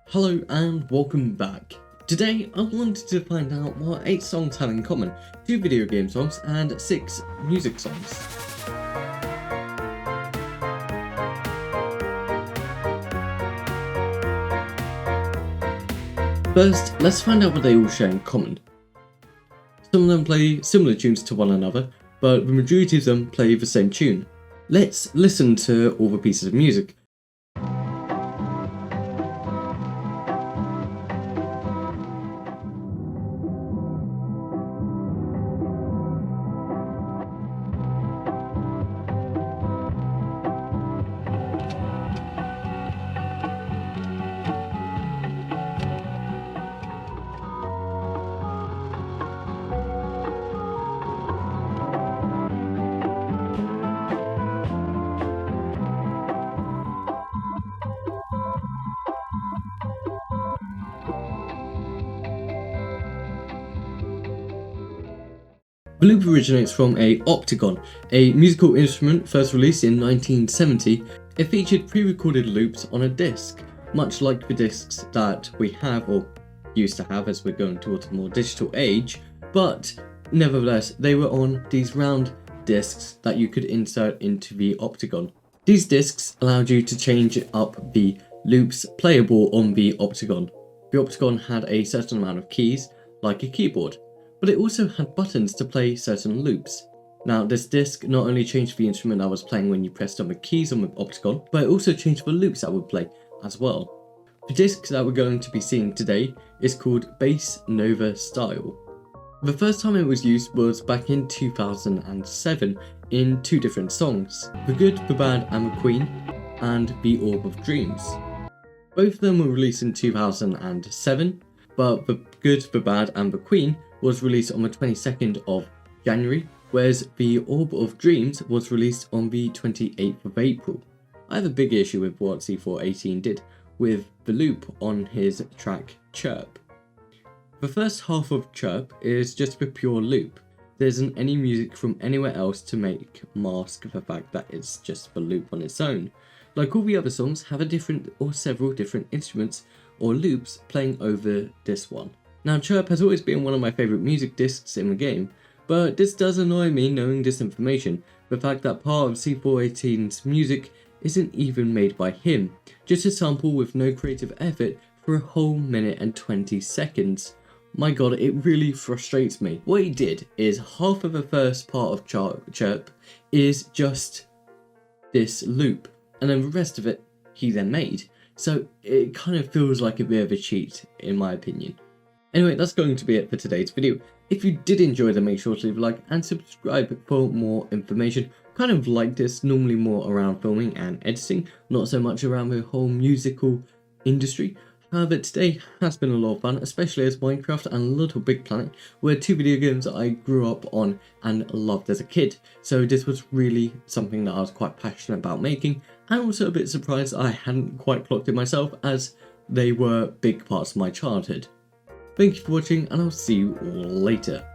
Hello and welcome back. Today I wanted to find out what 8 songs have in common, 2 video game songs and 6 music songs. First, let's find out what they all share in common. Some of them play similar tunes to one another, but the majority of them play the same tune. Let's listen to all the pieces of music. The loop originates from a Optigan, a musical instrument first released in 1970. It featured pre-recorded loops on a disc, much like the discs that we have or used to have as we're going towards a more digital age, but nevertheless they were on these round discs that you could insert into the Optigan. These discs allowed you to change up the loops playable on the Optigan. The Optigan had a certain amount of keys, like a keyboard, but it also had buttons to play certain loops. Now this disc not only changed the instrument that was playing when you pressed on the keys on the Optigan, but it also changed the loops that would play as well. The disc that we're going to be seeing today is called Bass Nova Style. The first time it was used was back in 2007 in 2 different songs, The Good, The Bad and The Queen and The Orb of Dreamers. Both of them were released in 2007, but The Good, The Bad and The Queen was released on the 22nd of January, whereas The Orb of Dreams was released on the 28th of April. I have a big issue with what C418 did with the loop on his track Chirp. The first half of Chirp is just a pure loop. There isn't any music from anywhere else to mask the fact that it's just the loop on its own. Like all the other songs have a different or several different instruments or loops playing over this one. Now Chirp has always been one of my favourite music discs in the game, but this does annoy me knowing this information, the fact that part of C418's music isn't even made by him, just a sample with no creative effort for a whole minute and 20 seconds. My god, it really frustrates me. What he did is half of the first part of Chirp is just this loop, and then the rest of it he then made, so it kind of feels like a bit of a cheat in my opinion. Anyway, that's going to be it for today's video. If you did enjoy, then make sure to leave a like and subscribe for more information. Kind of like this, normally more around filming and editing, not so much around the whole musical industry. However, today has been a lot of fun, especially as Minecraft and Little Big Planet were 2 video games that I grew up on and loved as a kid. So this was really something that I was quite passionate about making, and also a bit surprised I hadn't quite clocked it myself, as they were big parts of my childhood. Thank you for watching, and I'll see you all later.